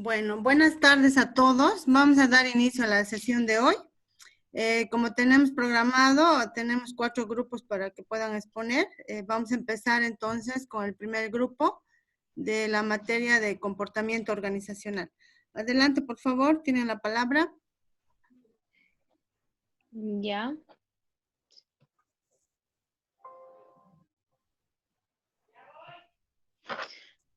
Bueno, buenas tardes a todos. Vamos a dar inicio a la sesión de hoy. Como tenemos programado, tenemos 4 grupos para que puedan exponer. Vamos a empezar entonces con el primer grupo de la materia de comportamiento organizacional. Adelante, por favor, tienen la palabra. Ya.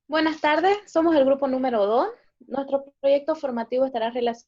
Buenas tardes, somos el grupo número 2. Nuestro proyecto formativo estará relacionado,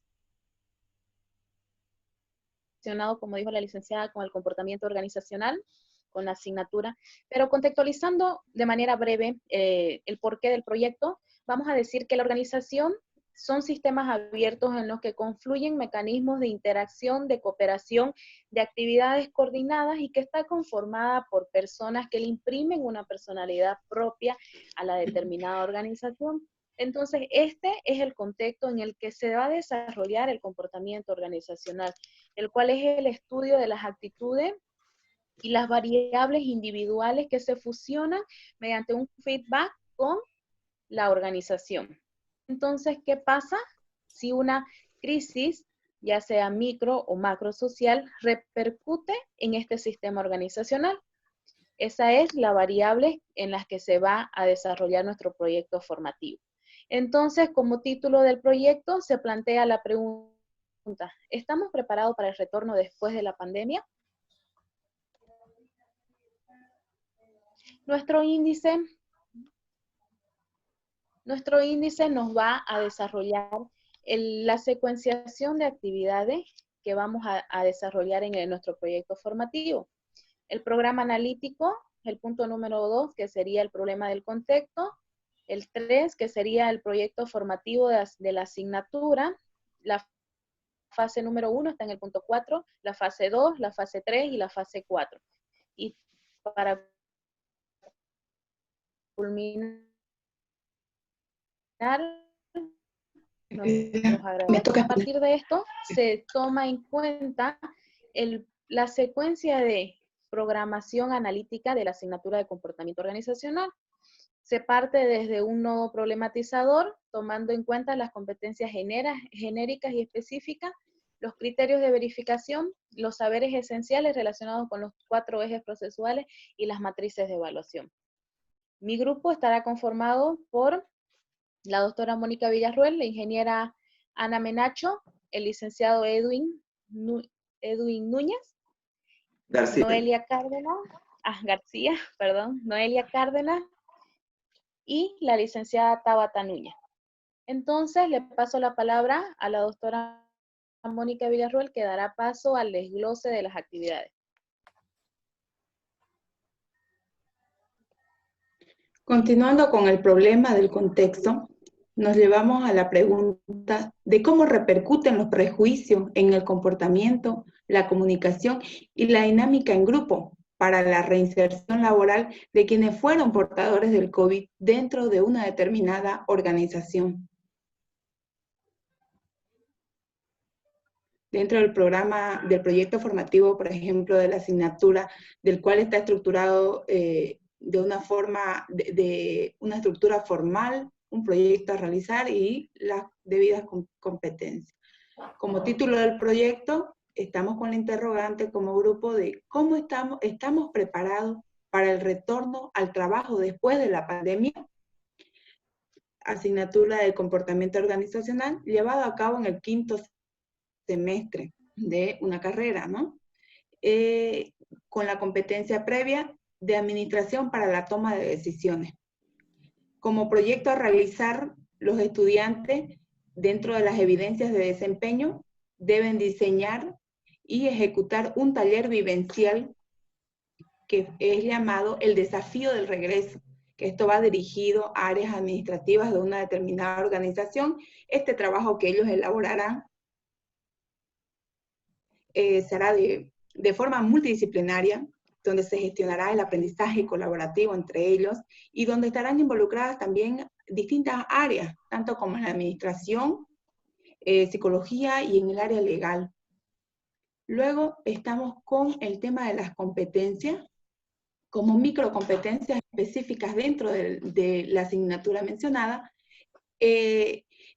como dijo la licenciada, con el comportamiento organizacional, con la asignatura, pero contextualizando de manera breve el porqué del proyecto, vamos a decir que la organización son sistemas abiertos en los que confluyen mecanismos de interacción, de cooperación, de actividades coordinadas y que está conformada por personas que le imprimen una personalidad propia a la determinada organización. Entonces, este es el contexto en el que se va a desarrollar el comportamiento organizacional, el cual es el estudio de las actitudes y las variables individuales que se fusionan mediante un feedback con la organización. Entonces, ¿qué pasa si una crisis, ya sea micro o macro social, repercute en este sistema organizacional? Esa es la variable en la que se va a desarrollar nuestro proyecto formativo. Entonces, como título del proyecto, se plantea la pregunta, ¿estamos preparados para el retorno después de la pandemia? Nuestro índice nos va a desarrollar la secuenciación de actividades que vamos a desarrollar en nuestro proyecto formativo. El programa analítico, el punto número 2, que sería el problema del contexto. El 3, que sería el proyecto formativo de la asignatura. La fase número 1 está en el punto 4, la fase 2, la fase 3 y la fase 4. Y para culminar, a partir de esto se toma en cuenta la secuencia de programación analítica de la asignatura de comportamiento organizacional. Se parte desde un nodo problematizador, tomando en cuenta las competencias genéricas y específicas, los criterios de verificación, los saberes esenciales relacionados con los 4 ejes procesuales y las matrices de evaluación. Mi grupo estará conformado por la doctora Mónica Villarruel, la ingeniera Ana Menacho, el licenciado Edwin Núñez, García Cárdenas, y la licenciada Tabata Núñez. Entonces, le paso la palabra a la doctora Mónica Villarruel, que dará paso al desglose de las actividades. Continuando con el problema del contexto, nos llevamos a la pregunta de cómo repercuten los prejuicios en el comportamiento, la comunicación y la dinámica en grupo para la reinserción laboral de quienes fueron portadores del COVID dentro de una determinada organización. Dentro del programa, del proyecto formativo, por ejemplo, de la asignatura, del cual está estructurado de una forma, de una estructura formal, un proyecto a realizar y las debidas competencias. Como título del proyecto, estamos con la interrogante como grupo de cómo estamos preparados para el retorno al trabajo después de la pandemia. Asignatura de comportamiento organizacional, llevado a cabo en el 5º semestre de una carrera, ¿no? Con la competencia previa de administración para la toma de decisiones. Como proyecto a realizar, los estudiantes, dentro de las evidencias de desempeño, deben diseñar y ejecutar un taller vivencial que es llamado el desafío del regreso, que esto va dirigido a áreas administrativas de una determinada organización. Este trabajo que ellos elaborarán será de forma multidisciplinaria, donde se gestionará el aprendizaje colaborativo entre ellos y donde estarán involucradas también distintas áreas, tanto como en la administración, psicología y en el área legal. Luego estamos con el tema de las competencias, como microcompetencias específicas dentro de la asignatura mencionada,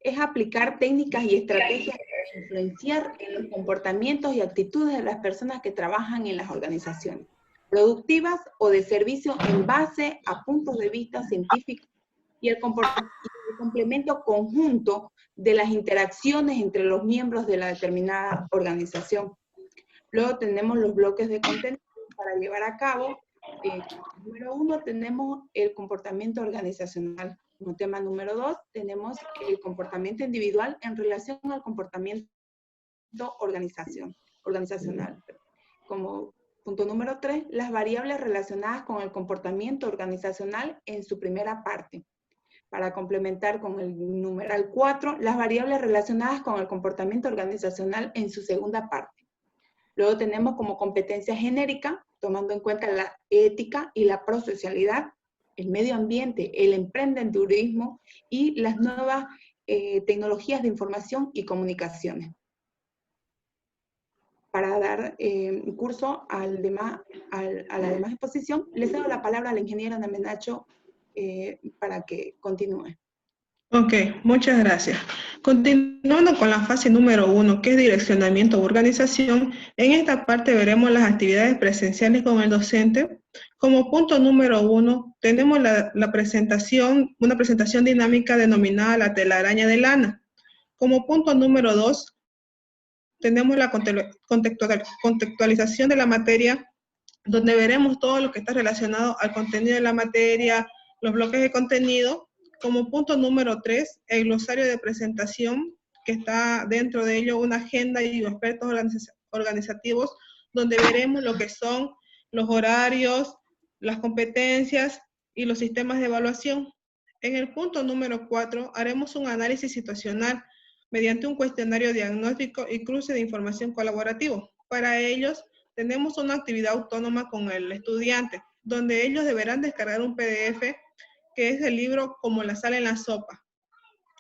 es aplicar técnicas y estrategias para influenciar en los comportamientos y actitudes de las personas que trabajan en las organizaciones, productivas o de servicio en base a puntos de vista científicos y el complemento conjunto de las interacciones entre los miembros de la determinada organización. Luego tenemos los bloques de contenido para llevar a cabo. Número 1 tenemos el comportamiento organizacional. Como tema número 2 tenemos el comportamiento individual en relación al comportamiento organizacional. Como punto número 3, las variables relacionadas con el comportamiento organizacional en su primera parte. Para complementar con el numeral 4, las variables relacionadas con el comportamiento organizacional en su segunda parte. Luego tenemos como competencia genérica, tomando en cuenta la ética y la prosocialidad, el medio ambiente, el emprendedurismo y las nuevas tecnologías de información y comunicaciones. Para dar curso a la demás exposición, le cedo la palabra a la ingeniera Ana Menacho para que continúe. Ok, muchas gracias. Continuando con la fase número 1, que es direccionamiento o organización, en esta parte veremos las actividades presenciales con el docente. Como punto número 1, tenemos una presentación dinámica denominada la telaraña de lana. Como punto número 2, tenemos la contextualización de la materia, donde veremos todo lo que está relacionado al contenido de la materia, los bloques de contenido. Como punto número 3, el glosario de presentación, que está dentro de ello una agenda y aspectos organizativos, donde veremos lo que son los horarios, las competencias y los sistemas de evaluación. En el punto número 4, haremos un análisis situacional mediante un cuestionario diagnóstico y cruce de información colaborativo. Para ellos, tenemos una actividad autónoma con el estudiante, donde ellos deberán descargar un PDF, que es el libro Como la sal en la sopa,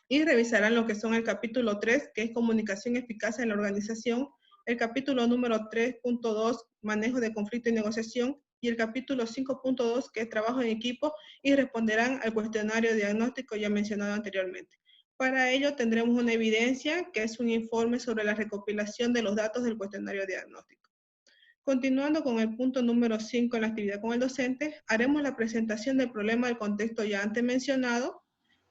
y revisarán lo que son el capítulo 3, que es comunicación eficaz en la organización, el capítulo número 3.2, manejo de conflicto y negociación, y el capítulo 5.2, que es trabajo en equipo, y responderán al cuestionario diagnóstico ya mencionado anteriormente. Para ello tendremos una evidencia, que es un informe sobre la recopilación de los datos del cuestionario diagnóstico. Continuando con el punto número 5 en la actividad con el docente, haremos la presentación del problema del contexto ya antes mencionado.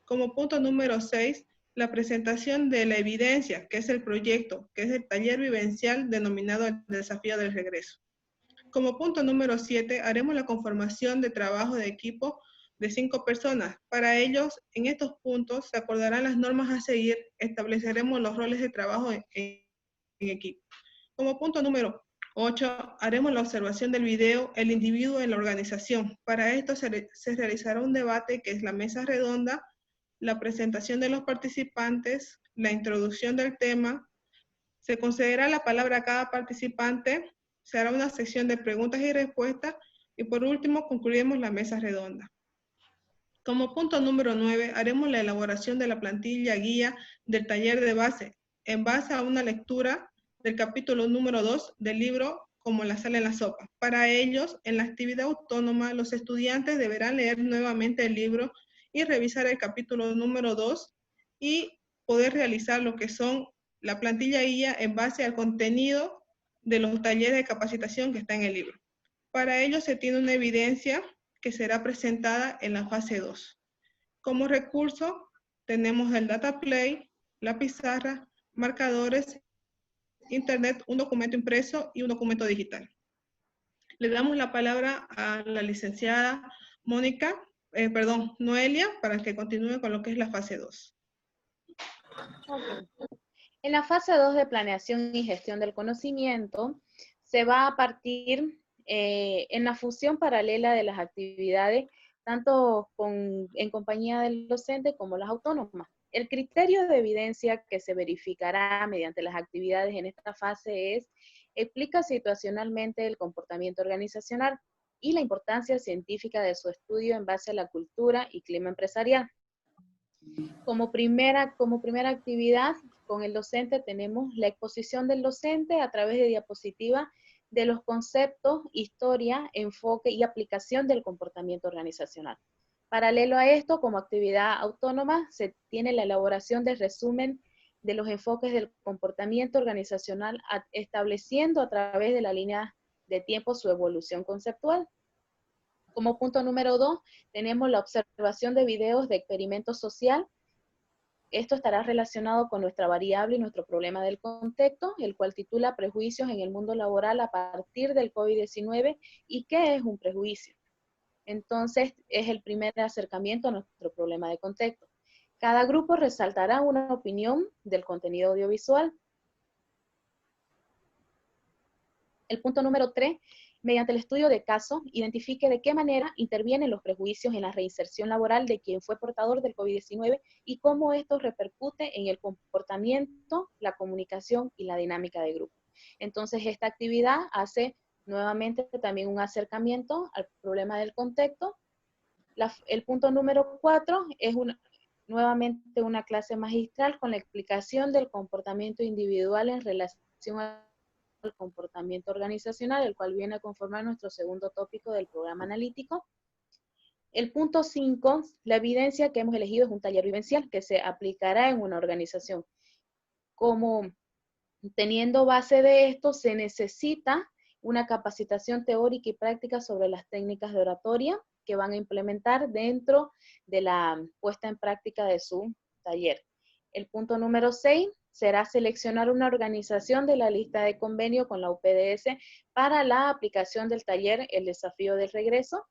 Como punto número 6, la presentación de la evidencia, que es el proyecto, que es el taller vivencial denominado el desafío del regreso. Como punto número 7, haremos la conformación de trabajo de equipo de 5 personas. Para ellos, en estos puntos, se acordarán las normas a seguir, estableceremos los roles de trabajo en equipo. Como punto número 8, haremos la observación del video, el individuo en la organización. Para esto se realizará un debate que es la mesa redonda, la presentación de los participantes, la introducción del tema, se concederá la palabra a cada participante, se hará una sección de preguntas y respuestas y por último concluiremos la mesa redonda. Como punto número 9, haremos la elaboración de la plantilla guía del taller de base en base a una lectura del capítulo número 2 del libro Como la sal en la sopa. Para ellos, en la actividad autónoma, los estudiantes deberán leer nuevamente el libro y revisar el capítulo número 2 y poder realizar lo que son la plantilla guía en base al contenido de los talleres de capacitación que está en el libro. Para ello se tiene una evidencia que será presentada en la fase 2. Como recurso tenemos el data play, la pizarra, marcadores, internet, un documento impreso y un documento digital. Le damos la palabra a la licenciada Noelia, para que continúe con lo que es la fase 2. Okay. En la fase 2 de planeación y gestión del conocimiento, se va a partir en la fusión paralela de las actividades, tanto en compañía del docente como las autónomas. El criterio de evidencia que se verificará mediante las actividades en esta fase es: explica situacionalmente el comportamiento organizacional y la importancia científica de su estudio en base a la cultura y clima empresarial. Como primera actividad con el docente tenemos la exposición del docente a través de diapositivas de los conceptos, historia, enfoque y aplicación del comportamiento organizacional. Paralelo a esto, como actividad autónoma, se tiene la elaboración del resumen de los enfoques del comportamiento organizacional, estableciendo a través de la línea de tiempo su evolución conceptual. Como punto número 2, tenemos la observación de videos de experimento social. Esto estará relacionado con nuestra variable y nuestro problema del contexto, el cual titula Prejuicios en el mundo laboral a partir del COVID-19 y qué es un prejuicio. Entonces, es el primer acercamiento a nuestro problema de contexto. Cada grupo resaltará una opinión del contenido audiovisual. El punto número 3, mediante el estudio de caso, identifique de qué manera intervienen los prejuicios en la reinserción laboral de quien fue portador del COVID-19 y cómo esto repercute en el comportamiento, la comunicación y la dinámica de grupo. Entonces, esta actividad hace nuevamente también un acercamiento al problema del contexto. El punto número 4 es nuevamente una clase magistral con la explicación del comportamiento individual en relación al comportamiento organizacional, el cual viene a conformar nuestro segundo tópico del programa analítico. El punto 5, la evidencia que hemos elegido es un taller vivencial que se aplicará en una organización. Como teniendo base de esto, se necesita una capacitación teórica y práctica sobre las técnicas de oratoria que van a implementar dentro de la puesta en práctica de su taller. El punto número 6 será seleccionar una organización de la lista de convenio con la UPDS para la aplicación del taller El Desafío del Regreso.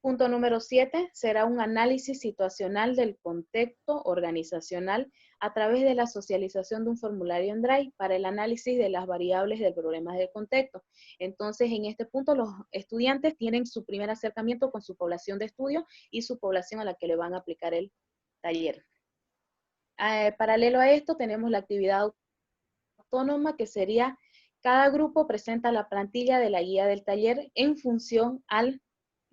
Punto número 7 será un análisis situacional del contexto organizacional a través de la socialización de un formulario en Drive para el análisis de las variables del problema del contexto. Entonces, en este punto, los estudiantes tienen su primer acercamiento con su población de estudio y su población a la que le van a aplicar el taller. Paralelo a esto, tenemos la actividad autónoma, que sería, cada grupo presenta la plantilla de la guía del taller en función al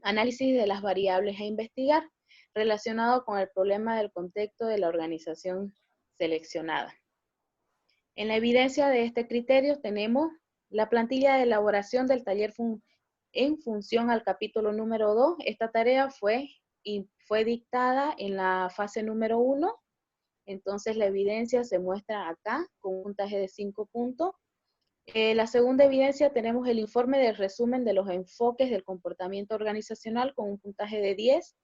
análisis de las variables a investigar relacionado con el problema del contexto de la organización seleccionada. En la evidencia de este criterio tenemos la plantilla de elaboración del taller en función al capítulo número 2. Esta tarea fue dictada en la fase número 1. Entonces la evidencia se muestra acá con un puntaje de 5 puntos. La segunda evidencia tenemos el informe de resumen de los enfoques del comportamiento organizacional con un puntaje de 10.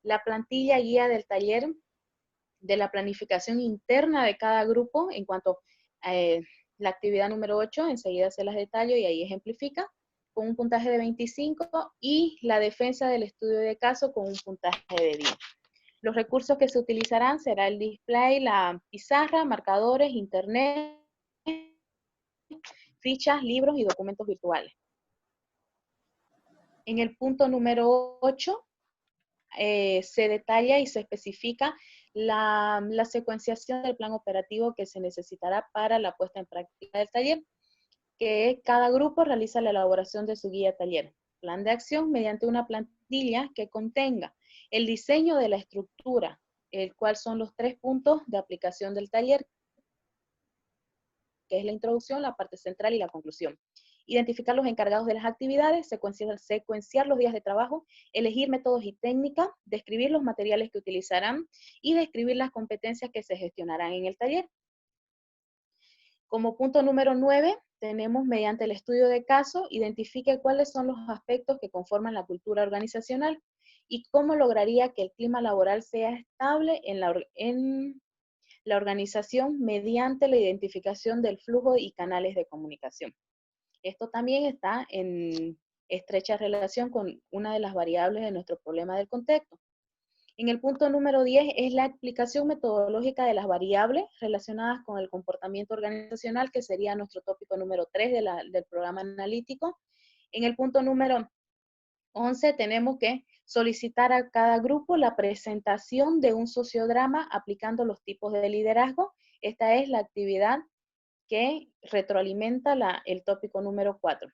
La plantilla guía del taller de la planificación interna de cada grupo en cuanto a la actividad número 8, enseguida se las detallo y ahí ejemplifica, con un puntaje de 25, y la defensa del estudio de caso con un puntaje de 10. Los recursos que se utilizarán será el display, la pizarra, marcadores, internet, fichas, libros y documentos virtuales. En el punto número 8 se detalla y se especifica la secuenciación del plan operativo que se necesitará para la puesta en práctica del taller, que cada grupo realiza la elaboración de su guía taller, plan de acción mediante una plantilla que contenga el diseño de la estructura, el cual son los 3 puntos de aplicación del taller, que es la introducción, la parte central y la conclusión. Identificar los encargados de las actividades, secuenciar los días de trabajo, elegir métodos y técnicas, describir los materiales que utilizarán y describir las competencias que se gestionarán en el taller. Como punto número 9, tenemos mediante el estudio de caso, identifique cuáles son los aspectos que conforman la cultura organizacional y cómo lograría que el clima laboral sea estable en la organización mediante la identificación del flujo y canales de comunicación. Esto también está en estrecha relación con una de las variables de nuestro problema del contexto. En el punto número 10 es la explicación metodológica de las variables relacionadas con el comportamiento organizacional, que sería nuestro tópico número 3 del programa analítico. En el punto número 11 tenemos que solicitar a cada grupo la presentación de un sociodrama aplicando los tipos de liderazgo. Esta es la actividad que retroalimenta el tópico número 4.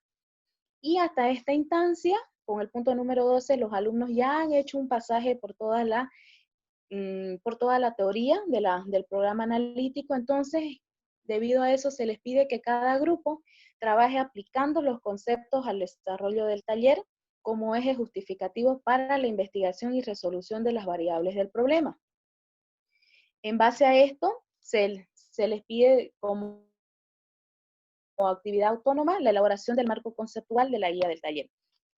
Y hasta esta instancia, con el punto número 12, los alumnos ya han hecho un pasaje por toda la teoría del programa analítico. Entonces, debido a eso, se les pide que cada grupo trabaje aplicando los conceptos al desarrollo del taller como eje justificativo para la investigación y resolución de las variables del problema. En base a esto, se les pide como actividad autónoma la elaboración del marco conceptual de la guía del taller.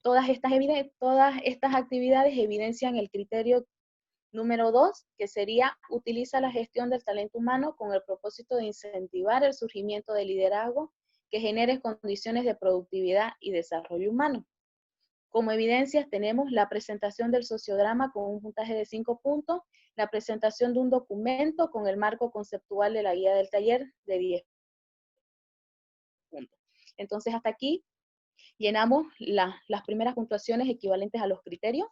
Todas estas actividades evidencian el criterio número 2, que sería utiliza la gestión del talento humano con el propósito de incentivar el surgimiento de liderazgo que genere condiciones de productividad y desarrollo humano. Como evidencias tenemos la presentación del sociograma con un puntaje de 5 puntos, la presentación de un documento con el marco conceptual de la guía del taller de 10 puntos. Entonces hasta aquí llenamos las primeras puntuaciones equivalentes a los criterios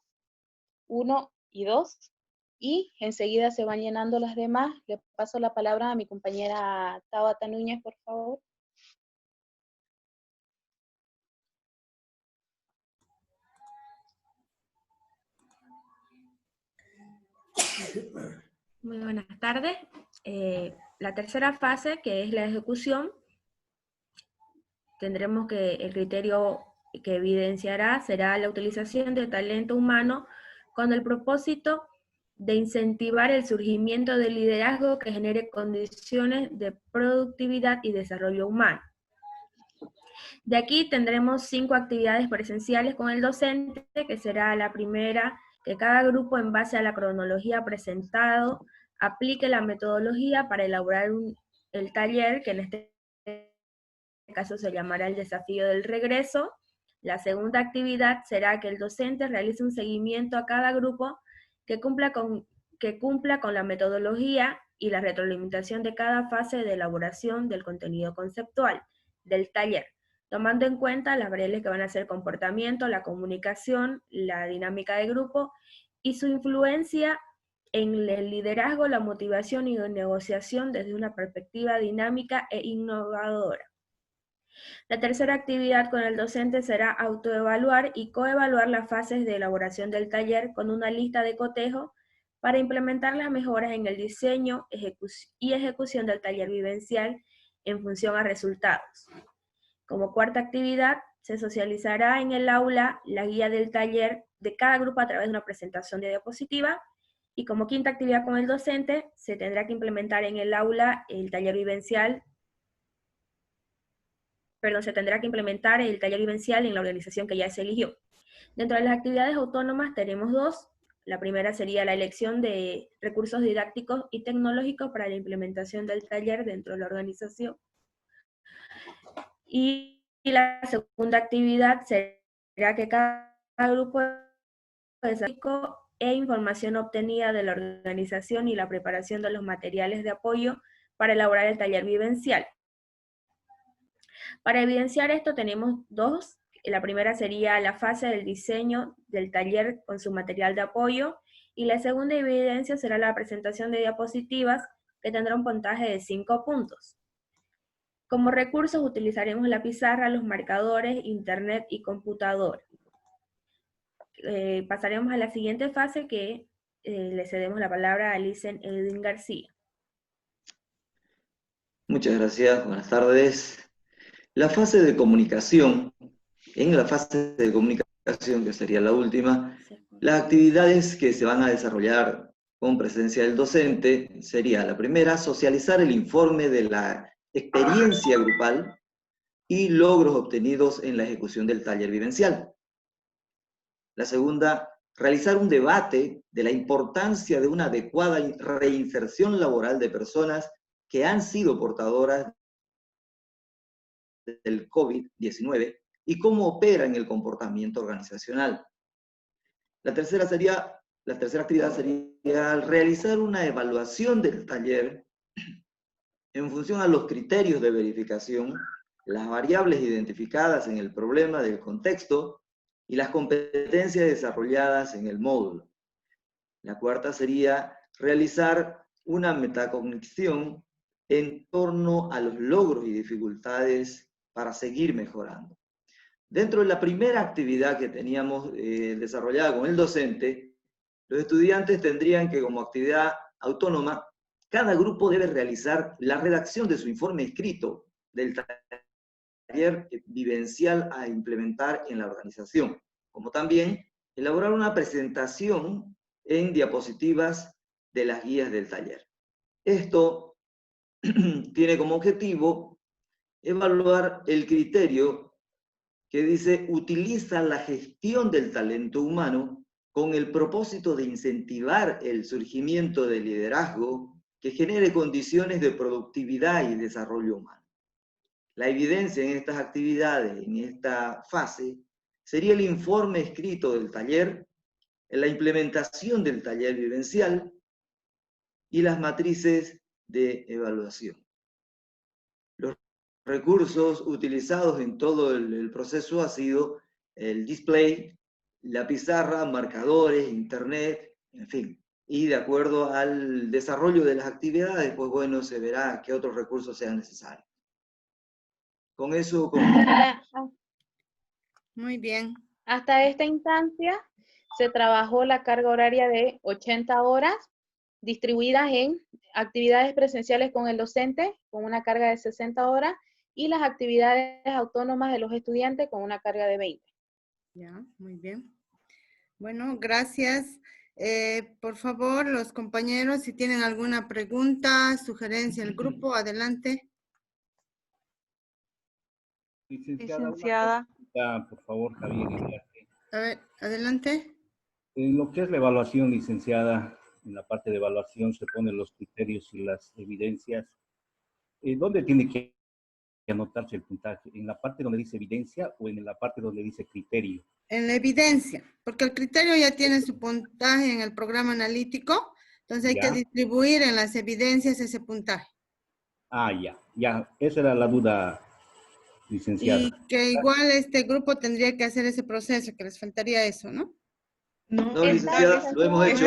1 y 2, y enseguida se van llenando las demás. Le paso la palabra a mi compañera Tabata Núñez, por favor. Muy buenas tardes. La tercera fase, que es la ejecución, tendremos que el criterio que evidenciará será la utilización de talento humano con el propósito de incentivar el surgimiento del liderazgo que genere condiciones de productividad y desarrollo humano. De aquí tendremos 5 actividades presenciales con el docente, que será la primera, que cada grupo en base a la cronología presentado aplique la metodología para elaborar el taller, que en este caso se llamará el desafío del regreso. La segunda actividad será que el docente realice un seguimiento a cada grupo que cumpla con la metodología y la retroalimentación de cada fase de elaboración del contenido conceptual del taller, tomando en cuenta las variables que van a ser el comportamiento, la comunicación, la dinámica de grupo y su influencia en el liderazgo, la motivación y la negociación desde una perspectiva dinámica e innovadora. La tercera actividad con el docente será autoevaluar y coevaluar las fases de elaboración del taller con una lista de cotejo para implementar las mejoras en el diseño y ejecución del taller vivencial en función a resultados. Como cuarta actividad, se socializará en el aula la guía del taller de cada grupo a través de una presentación de diapositiva. Y como quinta actividad con el docente, se tendrá que implementar en el aula el taller vivencial. Se tendrá que implementar el taller vivencial en la organización que ya se eligió. Dentro de las actividades autónomas tenemos 2. La primera sería la elección de recursos didácticos y tecnológicos para la implementación del taller dentro de la organización. Y la segunda actividad será que cada grupo e información obtenida de la organización y la preparación de los materiales de apoyo para elaborar el taller vivencial. Para evidenciar esto tenemos 2. La primera sería la fase del diseño del taller con su material de apoyo, y la segunda evidencia será la presentación de diapositivas, que tendrá un puntaje de 5 puntos. Como recursos utilizaremos la pizarra, los marcadores, internet y computadora. Pasaremos a la siguiente fase, que le cedemos la palabra a Alicen Edwin García. Muchas gracias, buenas tardes. La fase de comunicación, en la fase de comunicación, que sería la última, las actividades que se van a desarrollar con presencia del docente sería la primera, socializar el informe de la experiencia grupal y logros obtenidos en la ejecución del taller vivencial. La segunda, realizar un debate de la importancia de una adecuada reinserción laboral de personas que han sido portadoras del COVID-19 y cómo opera en el comportamiento organizacional. La tercera actividad sería realizar una evaluación del taller en función a los criterios de verificación, las variables identificadas en el problema del contexto y las competencias desarrolladas en el módulo. La cuarta sería realizar una metacognición en torno a los logros y dificultades para seguir mejorando. Dentro de la primera actividad que teníamos desarrollada con el docente, los estudiantes tendrían que, como actividad autónoma, cada grupo debe realizar la redacción de su informe escrito del taller vivencial a implementar en la organización, como también elaborar una presentación en diapositivas de las guías del taller. Esto tiene como objetivo evaluar el criterio que dice utiliza la gestión del talento humano con el propósito de incentivar el surgimiento de liderazgo que genere condiciones de productividad y desarrollo humano. La evidencia en estas actividades, en esta fase, sería el informe escrito del taller, la implementación del taller vivencial y las matrices de evaluación. Los recursos utilizados en todo el proceso ha sido el display, la pizarra, marcadores, internet, en fin. Y de acuerdo al desarrollo de las actividades, pues bueno, se verá qué otros recursos sean necesarios. Con eso... Muy bien. Hasta esta instancia se trabajó la carga horaria de 80 horas, distribuidas en actividades presenciales con el docente, con una carga de 60 horas, y las actividades autónomas de los estudiantes con una carga de 20. Ya, muy bien. Bueno, gracias. Por favor, los compañeros, si tienen alguna pregunta, sugerencia al grupo, adelante. Licenciada. Por favor, Javier Iriarte. A ver, adelante. En lo que es la evaluación, licenciada, en la parte de evaluación se ponen los criterios y las evidencias. ¿Dónde tiene que anotarse el puntaje? ¿En la parte donde dice evidencia o en la parte donde dice criterio? En la evidencia, porque el criterio ya tiene su puntaje en el programa analítico, entonces hay que distribuir en las evidencias ese puntaje. Ah, ya, esa era la duda, licenciada. Y que igual este grupo tendría que hacer ese proceso, que les faltaría eso, ¿no? No, licenciada, lo hemos hecho.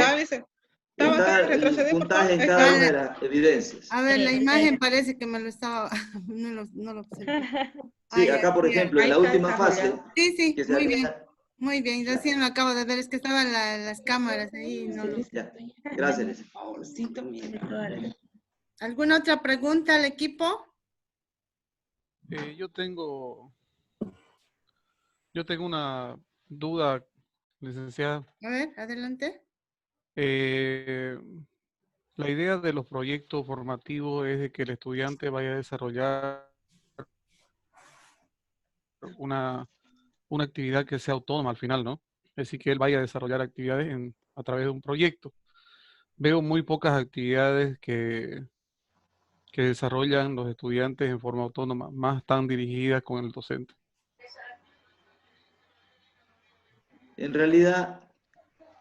Está el puntaje en cada una de las evidencias. A ver, la imagen parece que me lo estaba... no lo observé. Sí, acá por ejemplo, en la última fase... Sí, muy bien. Muy bien, recién lo acabo de ver, es que estaban las cámaras ahí. No lo... Gracias. ¿Alguna otra pregunta al equipo? Yo tengo una duda, licenciada. A ver, adelante. La idea de los proyectos formativos es de que el estudiante vaya a desarrollar una actividad que sea autónoma al final, ¿no? Es decir, que él vaya a desarrollar actividades a través de un proyecto. Veo muy pocas actividades que desarrollan los estudiantes en forma autónoma, más están dirigidas con el docente. En realidad,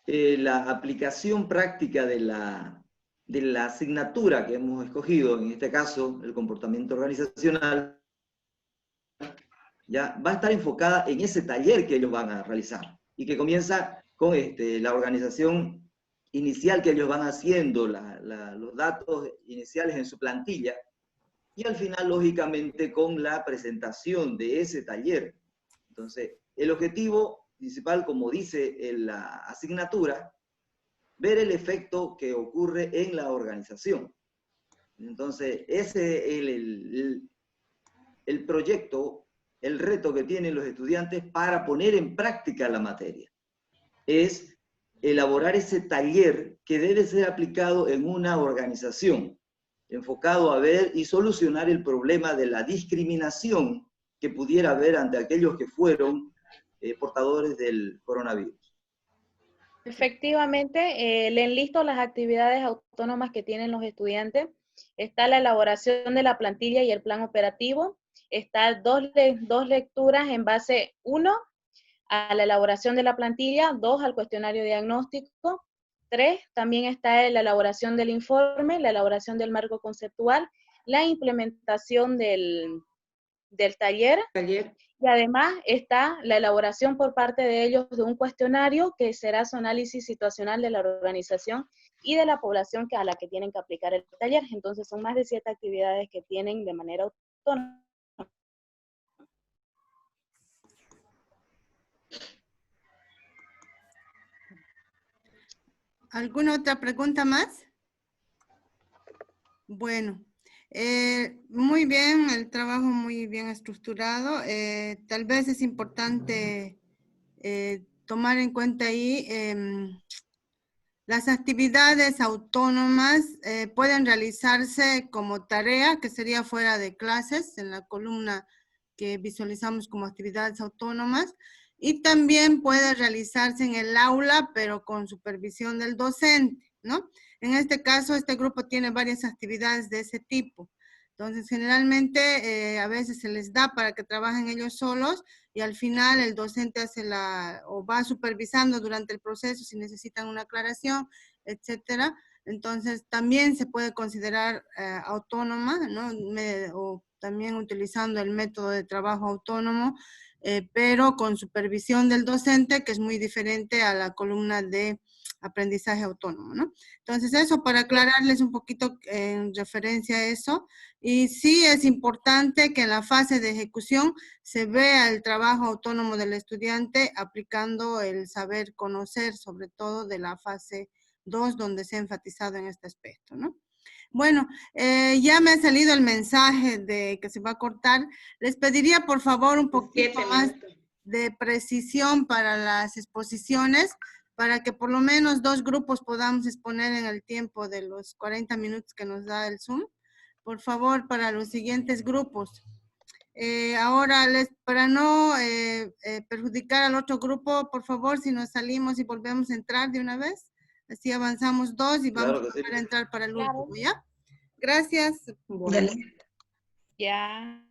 la aplicación práctica de la asignatura que hemos escogido, en este caso, el comportamiento organizacional, ya va a estar enfocada en ese taller que ellos van a realizar y que comienza con la organización inicial que ellos van haciendo, los datos iniciales en su plantilla, y al final, lógicamente, con la presentación de ese taller. Entonces, el objetivo principal, como dice en la asignatura, ver el efecto que ocurre en la organización. Entonces, ese es el proyecto, el reto que tienen los estudiantes para poner en práctica la materia. Es elaborar ese taller que debe ser aplicado en una organización, enfocado a ver y solucionar el problema de la discriminación que pudiera haber ante aquellos que fueron portadores del coronavirus. Efectivamente, le enlisto las actividades autónomas que tienen los estudiantes. Está la elaboración de la plantilla y el plan operativo. Está dos lecturas en base 1 a la elaboración de la plantilla, 2 al cuestionario diagnóstico, 3 también está la elaboración del informe, la elaboración del marco conceptual, la implementación del taller. Y además está la elaboración por parte de ellos de un cuestionario que será su análisis situacional de la organización y de la población a la que tienen que aplicar el taller. Entonces son más de 7 actividades que tienen de manera autónoma. ¿Alguna otra pregunta más? Bueno. Muy bien, el trabajo muy bien estructurado. Tal vez es importante tomar en cuenta ahí las actividades autónomas pueden realizarse como tarea, que sería fuera de clases, en la columna que visualizamos como actividades autónomas, y también puede realizarse en el aula, pero con supervisión del docente, ¿no? En este caso, este grupo tiene varias actividades de ese tipo. Entonces, generalmente a veces se les da para que trabajen ellos solos y al final el docente hace o va supervisando durante el proceso si necesitan una aclaración, etcétera. Entonces, también se puede considerar autónoma, ¿no? O también utilizando el método de trabajo autónomo, pero con supervisión del docente, que es muy diferente a la columna de aprendizaje autónomo, ¿no? Entonces, eso para aclararles un poquito en referencia a eso. Y sí es importante que en la fase de ejecución se vea el trabajo autónomo del estudiante aplicando el saber conocer, sobre todo de la fase 2, donde se ha enfatizado en este aspecto, ¿no? Bueno, ya me ha salido el mensaje de que se va a cortar. Les pediría, por favor, un poquito más de precisión para las exposiciones, para que por lo menos 2 grupos podamos exponer en el tiempo de los 40 minutos que nos da el Zoom. Por favor, para los siguientes grupos. Ahora, para no perjudicar al otro grupo, por favor, si nos salimos y volvemos a entrar de una vez, así avanzamos 2 y vamos a volver a entrar para el último, ¿ya? Gracias. Bueno. Ya.